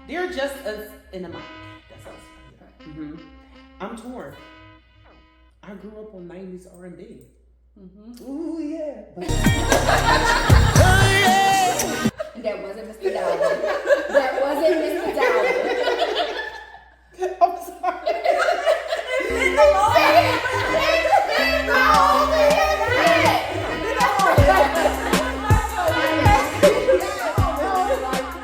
They're just as in the mind. That sounds right. Mm-hmm. I'm torn. I grew up on 90s R&B. Mm-hmm. Ooh, yeah. And that wasn't Mr. Dowling. That wasn't Mr. Dowling. I'm sorry.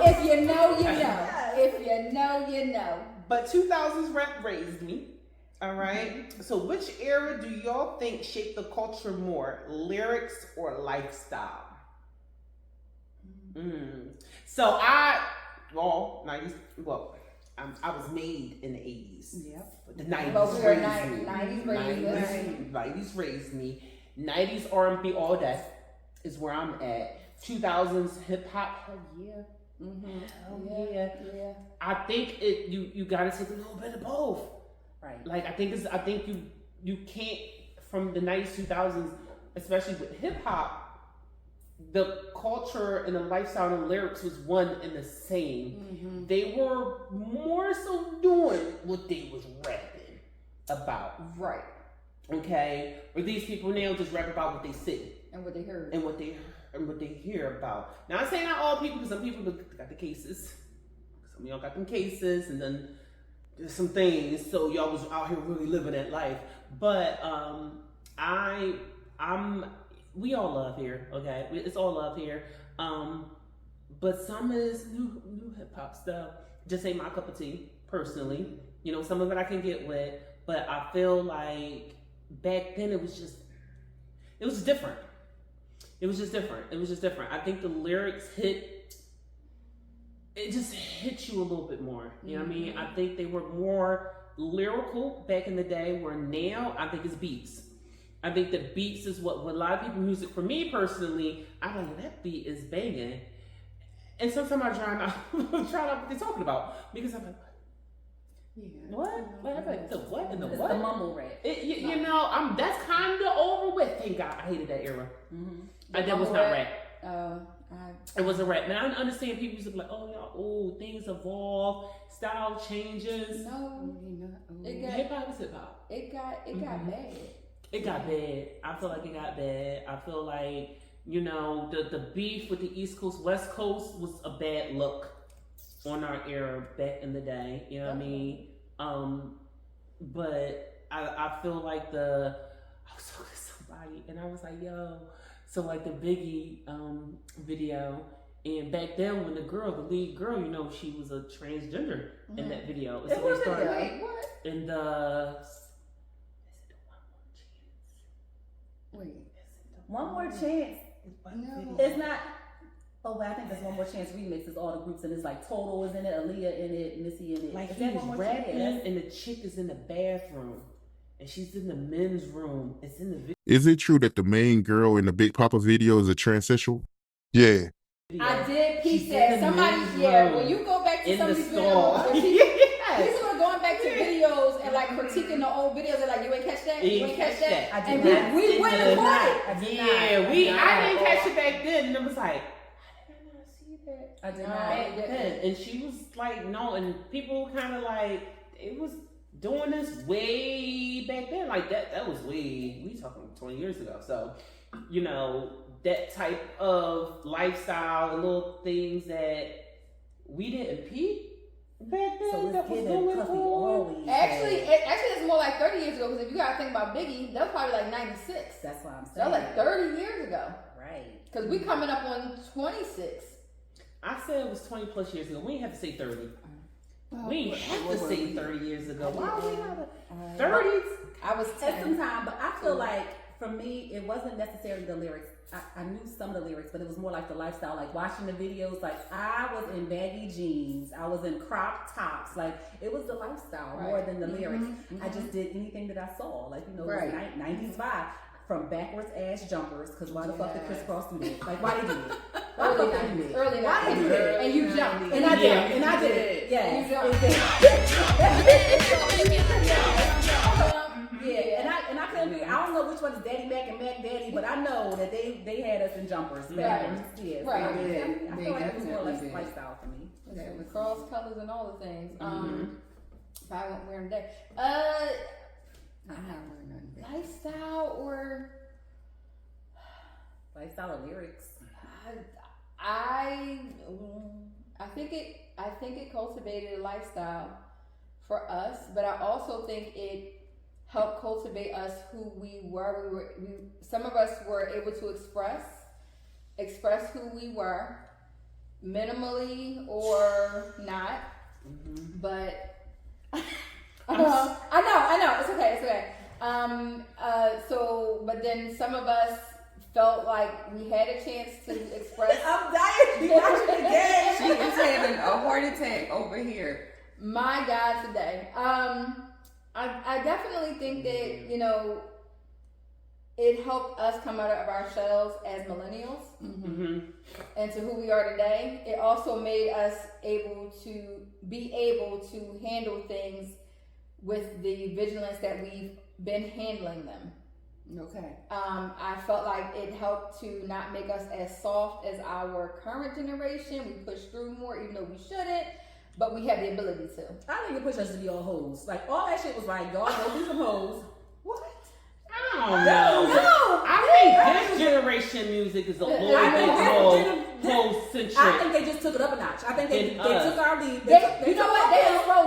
If you know, you know. If you know, you know. But 2000s rap raised me. All right. So which era do y'all think shaped the culture more? Lyrics or lifestyle? So I was made in the 80s. Yep. The 90s But we were raised me. 90s raised me. 90s R&B all day is where I'm at. 2000s hip hop, hell yeah. Hell yeah. I think you gotta take a little bit of both. Right. Like I think you can't, from the 90s, 2000s, especially with hip hop, the culture and the lifestyle and the lyrics was one and the same. They were more so doing what they was rapping about. Right. Okay? Or these people now just rap about what they see. And what they heard. And what they hear about. Now I'm saying not all people, because some people got the cases. Some of y'all got them cases, and then there's some things, so y'all was out here really living that life. But we all love here, okay? It's all love here. But some of this new hip hop stuff just ain't my cup of tea, personally. You know, some of it I can get with, but I feel like back then it was just different. It was just different. I think the lyrics just hit you a little bit more. You know what I mean? I think they were more lyrical back in the day, where now I think it's beats. I think the beats is what a lot of people music. For me personally, I'm like, that beat is banging. And sometimes I try not what they're talking about, because I'm like, what happened? The what and the what? The mumble rap. You know, that's kind of over with. Thank God, I hated that era. That was not rap. It was a rap. Now I understand people used to be like, oh, things evolve, style changes. No, hip hop is hip hop. It got bad. It got bad. I feel like it got bad. I feel like, you know, the beef with the East Coast, West Coast was a bad look on our era back in the day. You know what I mean? But I feel like I was talking to somebody and I was like, yo, so like the Biggie video, and back then when the lead girl, you know, she was a transgender in that video. It was like what? In the One More Chance. No. It's not. Oh, well, I think there's One More Chance remix. It's all the groups, and it's like Total is in it, Aaliyah in it, Missy in it. Like he's rapping, and the chick is in the bathroom, and she's in the men's room. It's in the video. Is it true that the main girl in the Big Papa video is a transsexual? Yeah. I did peep that. Somebody, when you go back to some of these videos, people are going back to videos and like critiquing the old videos and like, you ain't catch that? You ain't catch that? I did not. And we went and bought it. I didn't catch it back then, and it was like, how did I not see that? I did not. Back then. And she was like, no, and people kind of like, it was doing this way back then. Like that was we talking 20 years ago. So, you know, that type of lifestyle and little things that we didn't peep back then. So that was going on. Actually, it's more like 30 years ago, because if you gotta think about Biggie, that was probably like 96. That's what I'm saying. That was like 30 years ago. Right. Because we coming up on 26. I said it was 20 plus years ago. We didn't have to say 30. We didn't have to say 30 years ago. Why we have 30s? I was 10. At some time, but I feel like for me, it wasn't necessarily the lyrics. I knew some of the lyrics, but it was more like the lifestyle, like watching the videos. Like I was in baggy jeans, I was in crop tops. Like it was the lifestyle more than the lyrics. I just did anything that I saw. Like, you know, it was 90s vibe. From backwards ass jumpers, because why the fuck did crisscross do that? Like, why they do it? Early 90s. And you jumped. And I did it. Yeah. You jumped. Yeah, and I couldn't be. I don't know which one is Daddy Mac and Mac Daddy, but I know that they had us in jumpers. Right. Yeah. Right. I feel like it was more like lifestyle for me. Okay, with cross colors and all the things. If I won't wear them today. I'm not wearing nothing. Lifestyle or Lifestyle or lyrics? I think it cultivated a lifestyle for us, but I also think it helped cultivate us who we were. Some of us were able to express who we were, minimally or not. But I know, it's okay. But then some of us felt like we had a chance to express. I'm dying to be watching the game. She is having a heart attack over here. My God, today. I definitely think that, you know, it helped us come out of our shells as millennials and to who we are today. It also made us able to handle things with the vigilance that we've been handling them. Okay. I felt like it helped to not make us as soft as our current generation. We pushed through more, even though we shouldn't, but we have the ability to. I think it pushed us to be all hoes. Like, all that shit was like, y'all go be some hoes. What? I don't know. I think this generation music is a little bit more whole-centric. I think they just took it up a notch. I think they took our lead. You know what?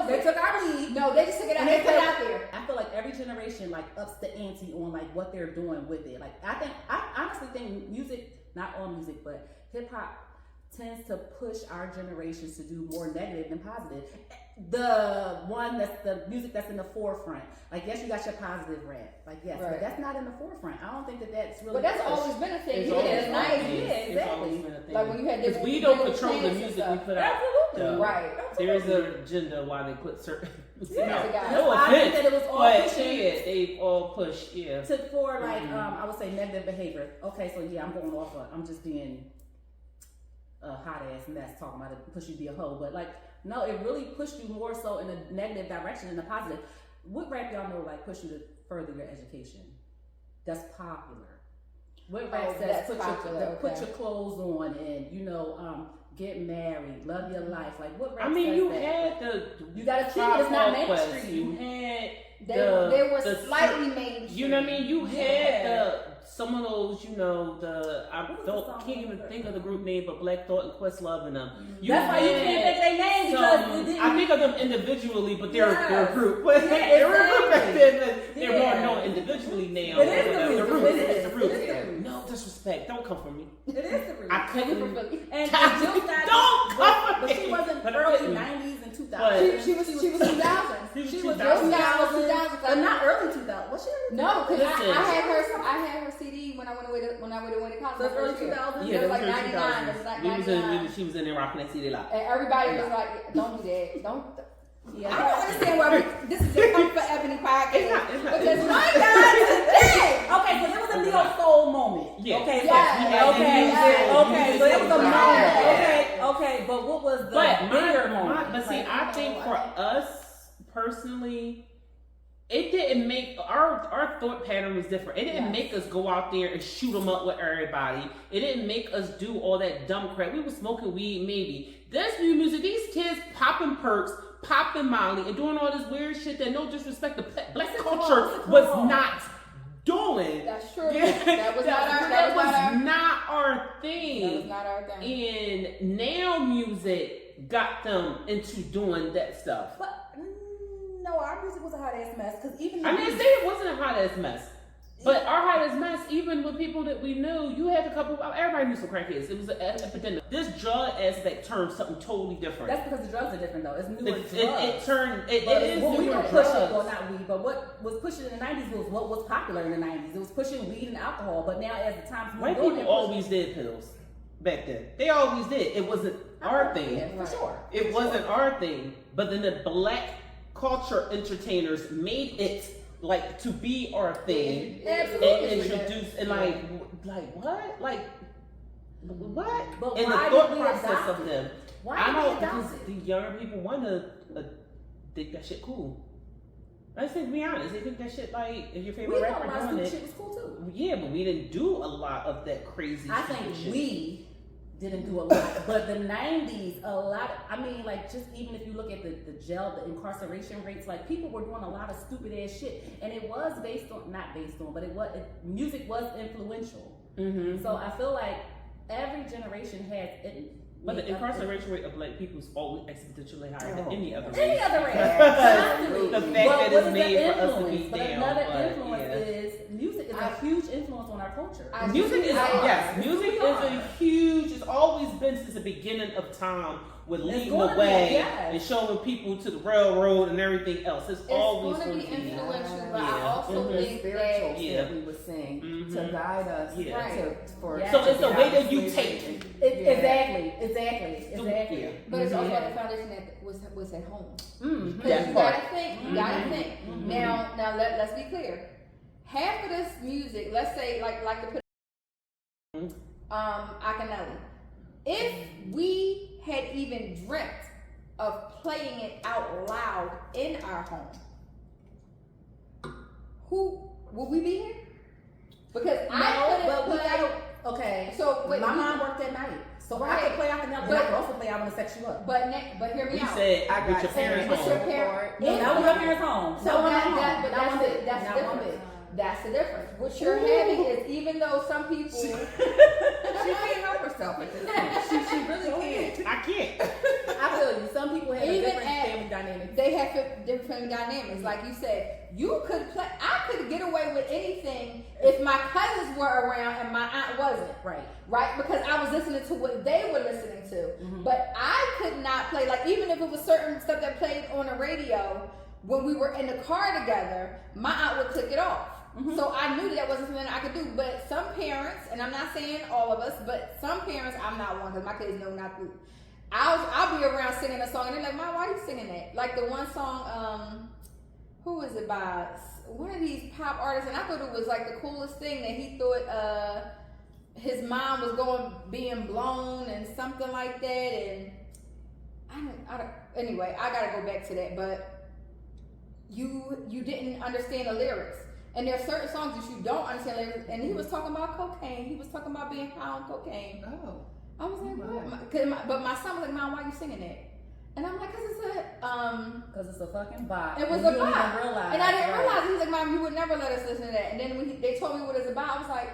They took our lead. No, they just took it out. And They put it out there. I feel like every generation like ups the ante on like what they're doing with it. Like I honestly think music, not all music, but hip hop tends to push our generations to do more negative than positive. The one that's the music that's in the forefront. Like, yes, you got your positive rap. Like, yes, but that's not in the forefront. I don't think that's really. But that's always been a thing. Exactly. Like when you had because we don't control the music we put out. Absolutely. Right. There's an agenda why they put certain. No offense, that it was all but pushing. yeah, they all push. Yeah. For like I would say negative behavior. Okay, so yeah, I'm going off. I'm just being a hot ass mess talking about it push you to be a hoe, but like no, it really pushed you more so in a negative direction than a positive. What rap y'all know like push you to further your education? That's popular. What rap says put your clothes on and you know get married, love your life? Like what rap? I mean, says you that? had you gotta keep it. It's not mainstream. You had they were slightly mainstream. You know what I mean? You had some of those, you know, can't even think of the group name, but Black Thought and Questlove and them. That's why you can't think their name because I think of them individually, but they're a group. They were a group back then, but they're more known individually now. It is the root. It is the root. No disrespect. Don't come for me. It is the root. I couldn't. And Jill got don't come for me. But she wasn't early 90s and 2000s. She was 2000s. She was 2000s, but not early 2000s. Was she early? No, because I had her CD when I went away to college. So early 2000s. Yeah, it was like 99. It was like 99. She was in there rocking that CD lot. And everybody was like, "Don't do that. Don't." Yeah. I don't understand why this is the Come for Ebony podcast. It's not. Because my God, today. Okay, so there was a neo soul moment. Yeah. Okay. Yeah. Okay. So there was a moment. Okay. But what was the bigger moment? But see, I think for us personally, it didn't make our thought pattern was different. It didn't make us go out there and shoot them up with everybody. It didn't make us do all that dumb crap. We were smoking weed, maybe. This new music, these kids popping perks, popping Molly, and doing all this weird shit that, no disrespect, the black culture was not doing. That's true. That was not our thing. That was not our thing. And now music got them into doing that stuff. But no, our music was a hot ass mess. Because even I didn't say it wasn't a hot ass mess. But our hot ass mess, even with people that we knew, you had a couple. Everybody knew some crackheads. It was an epidemic. This drug aspect turned something totally different. That's because the drugs are different, though. It's newer drugs. It turned. It is what we newer were drugs. pushing, well, not weed, but what was pushing in the 90s was what was popular in the 90s. It was pushing weed and alcohol. But now, as the times white people always did pills back then. They always did. It wasn't our thing. Yeah, for sure. It wasn't our thing. But then the black culture entertainers made it like to be our thing. Absolutely. And introduce and like what? Like what? But in the why thought did we process adopt of them. Why I did know we adopt because the younger people want to think that shit cool. Let's be honest. They think that shit like if your favorite rapper doing it. Shit was cool too. Yeah, but we didn't do a lot of that crazy. I think shit. we didn't do a lot. But the 90s, a lot, I mean, like, just even if you look at the jail, the incarceration rates, like, people were doing a lot of stupid ass shit. And it was not based on, but music was influential. Mm-hmm. So I feel like every generation has it. But the incarceration rate of black people is always exponentially higher than any other race. Any other race. The fact that it's made for us to be but down. Another influence is music is a huge influence on our culture. Music is a huge. It's always been since the beginning of time with leading the way and showing people to the railroad and everything else. It's always going to be influential, but I also think spiritual that we were saying to guide us. So it's the way that you take it. Exactly. But it's also the foundation that was at home. Mm-hmm. You gotta think. Mm-hmm. Now let's be clear. Half of this music, let's say like the Akinelli, if we had even dreamt of playing it out loud in our home, who would we be here? Because So wait, my mom worked at night, so I could play Akinelli, but I could also play I Wanna Sex You Up. But hear me out. You said I got your parents home. That was your parents' home. So that's the difference. That's the difference. What you're having is, even though some people she can't help herself at this point. She really can't. I can't. I feel you. Some people have different family dynamics. They have different family dynamics. Like you said, I could get away with anything if my cousins were around and my aunt wasn't. Right? Because I was listening to what they were listening to. Mm-hmm. But I could not play, like, even if it was certain stuff that played on the radio, when we were in the car together, my aunt would click it off. Mm-hmm. So I knew that wasn't something I could do. But some parents, and I'm not saying all of us, but some parents, I'm not one because my kids know not to. I'll be around singing a song and they're like, "Mom, why are you singing that?" Like the one song, who is it by? One of these pop artists, and I thought it was like the coolest thing that he thought his mom was being blown and something like that. And I don't. Anyway, I gotta go back to that. But you didn't understand the lyrics. And there are certain songs that you don't understand lyrics. And he was talking about cocaine. He was talking about being high on cocaine. Oh. I was like, but my son was like, "Mom, why are you singing that?" And I'm like, because it's a fucking vibe. It was a vibe. And I didn't realize. He was like, "Mom, you would never let us listen to that." And then when they told me what it's about, I was like,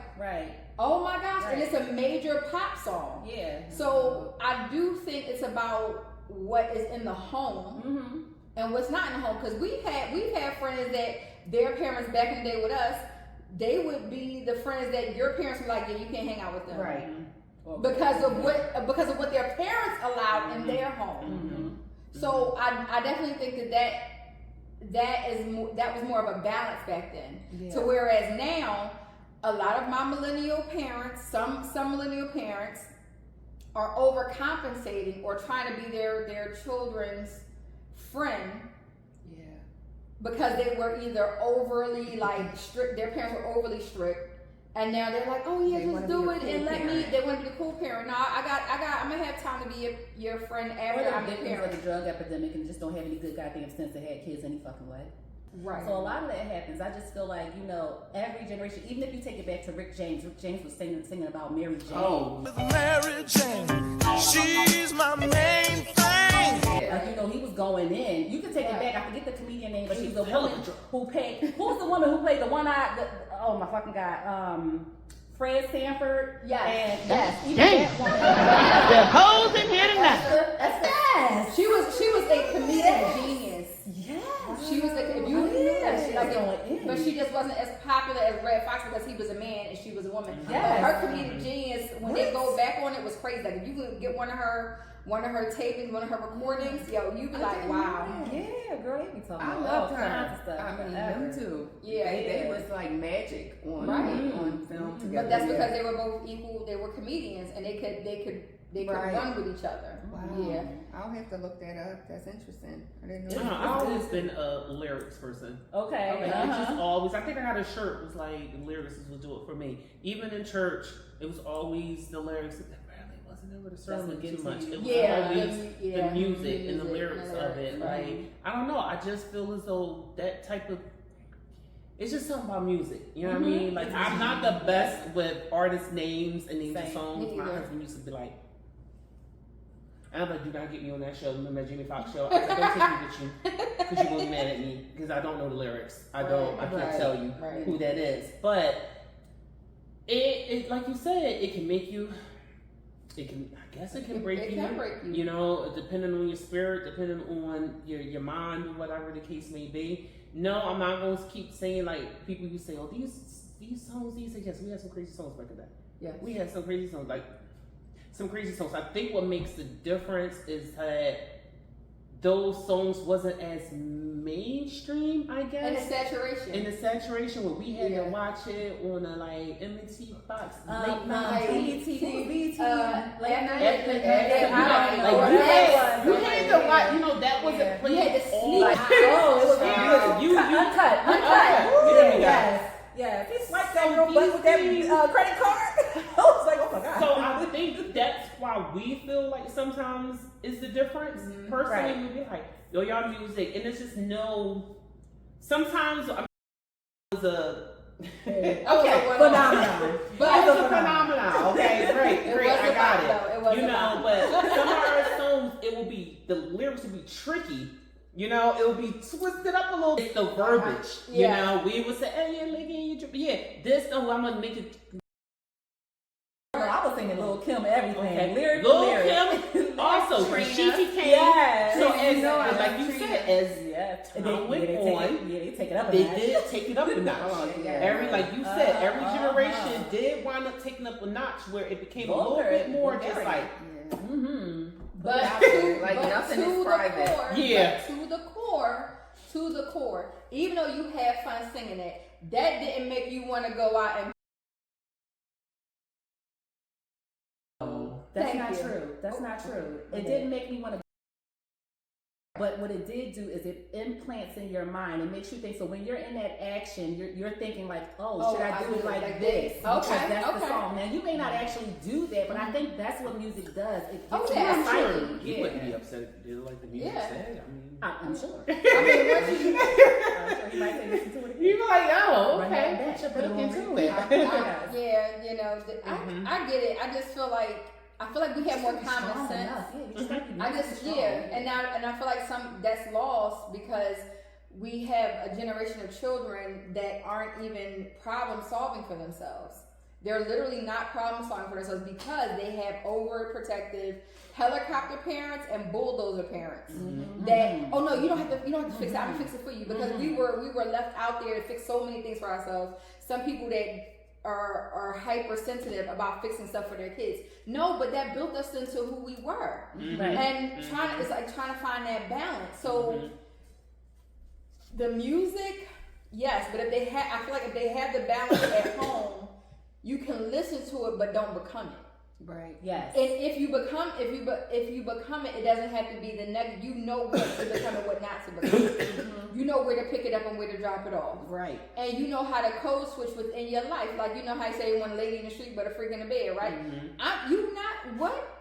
oh my gosh. And it's a major pop song. Yeah. So I do think it's about what is in the home and what's not in the home. Because we've had friends that their parents back in the day with us, they would be the friends that your parents were like, "Yeah, you can't hang out with them." Right. Because of what their parents allowed in their home. So I definitely think that was more of a balance back then. Yeah. So whereas now, a lot of my millennial parents, some millennial parents are overcompensating or trying to be their children's friend. Yeah. Because they were either overly like strict, their parents were overly strict. And now they're like, "Oh yeah, just do it and let me." They want to be the cool parent. No, I'm gonna have time to be your friend after I'm your parent. The drug epidemic and just don't have any good goddamn sense to have kids any fucking way. Right. So a lot of that happens. I just feel like, every generation, even if you take it back to Rick James was singing about Mary Jane. Oh, Mary Jane, she's my main thing. Like, he was going in. You can take it back. I forget the comedian name, but she's a woman who was the woman who played the one-eyed, oh my fucking God, Fred Sanford. Yes. The hoes in here tonight. Yes. She was a comedic genius. Yes. She was but she just wasn't as popular as Red Fox because he was a man and she was a woman. Yes. Her comedic genius, when they go back on it, was crazy. Like if you could get one of her tapings, one of her recordings, you'd be like, wow. Yeah, girl, they be talking I about loved all her. kinds of stuff. I mean, them too. Yeah, they was like magic on film together. But that's because they were both equal. They were comedians and they could run with each other. Wow. Yeah. I'll have to look that up. That's interesting. I didn't know. I've always been a lyrics person. Okay. It just always. I think I got a shirt. It was like lyrics would do it for me. Even in church, it was always the lyrics. Wasn't over the sermon too much. It was always the music and the lyrics of it. Like, I don't know. I just feel as though that type of, it's just something about music. You know what I mean? Like, I'm not the best with artist names and names of songs. My husband used to be like, And I'm like, do not get me on that show. Remember that Jimmy Fox show? I said, don't take me with you because you will be mad at me because I don't know the lyrics. I can't tell you who that is. But it like you said, it can make you. It can, I guess, it can break you. It can break you. You know, depending on your spirit, depending on your mind, or whatever the case may be. No, I'm not going to keep saying like people you say, oh, these songs. These yes, we had some crazy songs back in the day. Yeah, we had some crazy songs some crazy songs. I think what makes the difference is that those songs wasn't as mainstream, I guess. And the saturation. Where we had to watch it on a like MT Fox late night, BET, late night. You had to watch. You know that wasn't played. You had to sneak. Uncut. Yes. He swiped that girl butt with that credit card. I was like, oh my god. So I think that's why we feel like sometimes is the difference. Personally, we'd be like, yo, y'all music, and it's just sometimes I was a phenomenon. But it was a phenomenon. Okay, great, I got it. But some of our songs, the lyrics would be tricky. You know, it would be twisted up a little bit. It's the verbiage. You know, we would say, hey, this, I'm gonna make it. I was singing Lil' Kim everything. Okay. Lyric. Kim also, she came. Yes. So like you said, as time went on, they take it up. They did take it up a notch. Like you said, every generation did wind up taking up a notch where it became a little bit more just like. But nothing is private. To the core. Even though you had fun singing it, that didn't make you want to go out and. That's not true. It didn't make me want to. But what it did do is it implants in your mind. It makes you think. So when you're in that action, you're thinking like, should I do it like this? Because that's the song. Now you may not actually do that, but I think that's what music does. It gets you excited. You wouldn't be upset if you did like the music said. I'm sure. I'm sure you might say listen to it again. You'd be like, oh, okay. Look into it. I get it. I just feel like. we have more common sense. And I feel like that's lost because we have a generation of children that aren't even problem solving for themselves. They're literally not problem solving for themselves because they have overprotective helicopter parents and bulldozer parents. That you don't have to fix it. I'm gonna fix it for you because we were left out there to fix so many things for ourselves. Some people that are hypersensitive about fixing stuff for their kids. No, but that built us into who we were. And it's like trying to find that balance. So the music, yes, but I feel like if they have the balance at home, you can listen to it but don't become it. Right. Yes. And if you become it, it doesn't have to be the negative. You know what to become and what not to become. You know where to pick it up and where to drop it off. Right. And you know how to code switch within your life. Like you know how you say one lady in the street but a freak in the bed, right?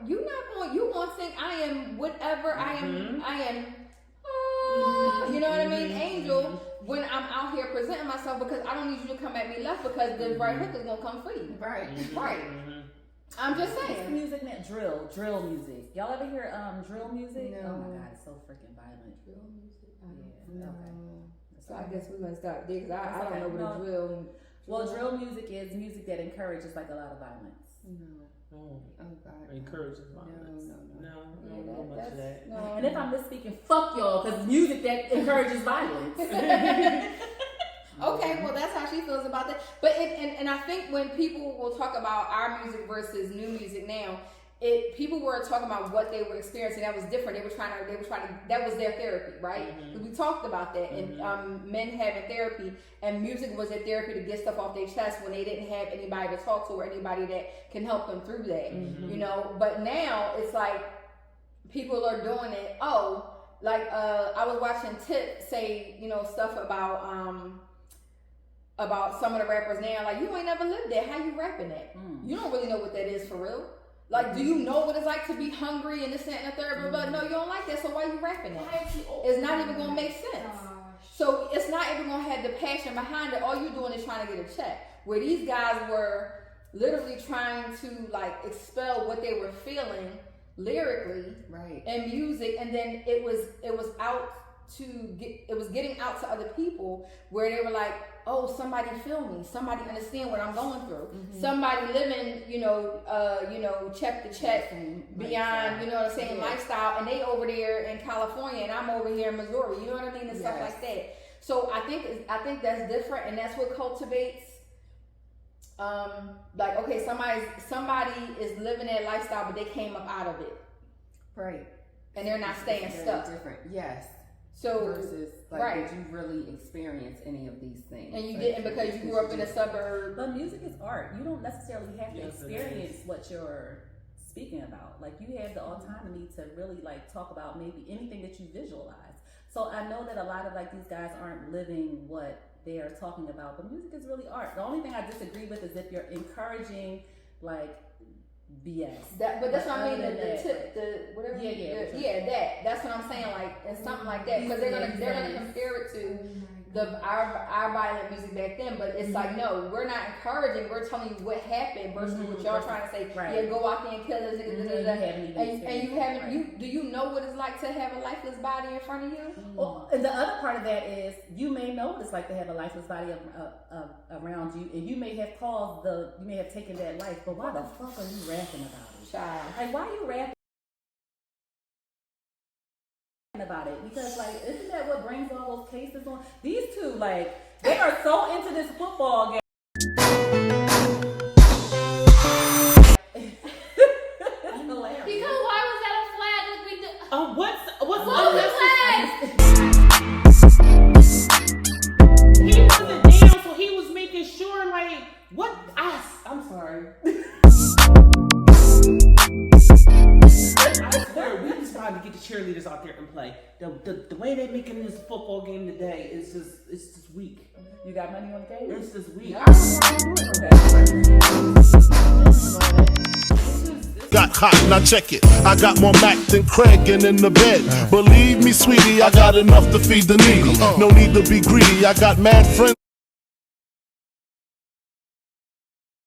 You won't think I am whatever I am. You know what I mean? Angel, when I'm out here presenting myself because I don't need you to come at me left because the right hook is gonna come for you. Right. Right. I'm just saying. What's the music now? Drill music. Y'all ever hear drill music? No. Oh my god, it's so freaking violent. Drill music? Yeah. No. Okay. So I guess we're gonna start there because I don't know what a drill. Well, drill music is music that encourages like a lot of violence. No. Oh God. Encourages violence. No. I don't know much of that. No. And if I'm misspeaking, fuck y'all, because it's music that encourages violence. Okay, well that's how she feels about that. But and I think when people will talk about our music versus new music now, people were talking about what they were experiencing. That was different. They were trying to. That was their therapy, right? We talked about that, and men having therapy, and music was their therapy to get stuff off their chest when they didn't have anybody to talk to or anybody that can help them through that. You know, but now it's like people are doing it. I was watching Tip say, stuff about some of the rappers now, like, you ain't never lived that. How you rapping that? You don't really know what that is for real. Like, do you know what it's like to be hungry and this, that, and the third? But no, you don't like that, so why you rapping that? It's not even going to make sense. So it's not even going to have the passion behind it. All you're doing is trying to get a check. Where these guys were literally trying to, like, expel what they were feeling lyrically Right. and music, and then it was getting out to other people where they were like, oh, somebody feel me, somebody understand what I'm going through, somebody living, check to check beyond, you know what I'm saying, lifestyle, and they over there in California and I'm over here in Missouri, you know what I mean, and stuff like that. So I think that's different, and that's what cultivates. Like, okay, somebody is living that lifestyle, but they came up out of it, Right. and they're not staying Very stuck. different. Yes. So Versus, like, did you really experience any of these things? and you didn't because you grew up in a suburb. But music is art. You don't necessarily have to experience what you're speaking about. Like, you have the autonomy to really like talk about maybe anything that you visualize. So I know that a lot of like these guys aren't living what they are talking about, but music is really art. The only thing I disagree with is if you're encouraging like BS. But that's what I mean. Other than that, That's what I'm saying. Like, it's something like that, because they're gonna compare it to our violent music back then. But it's like, no, we're not encouraging. We're telling you what happened versus what y'all trying to say. Right. Yeah, go out there and kill this nigga. And you haven't. Right. Do you know what it's like to have a lifeless body in front of you? Well, and the other part of that is you may know what it's like to have a lifeless body around you, and you may have you may have taken that life, but why the fuck are you rapping about it? Child. Like, why are you rapping about it? Because, like, isn't that what brings all those cases on? These two, like, they are so into this football game. That's hilarious. Because why was that a flag? Like we did. What's the flag? He wasn't down, so he was making sure, like, what? I'm sorry. I swear, we just trying to get the cheerleaders out there and play. The way they're making this football game today is just weak. You got money on the game? It's just weak. Got hot, now check it. I got more Mac than Craig and in the bed. Believe me, sweetie, I got enough to feed the needy. No need to be greedy, I got mad friends.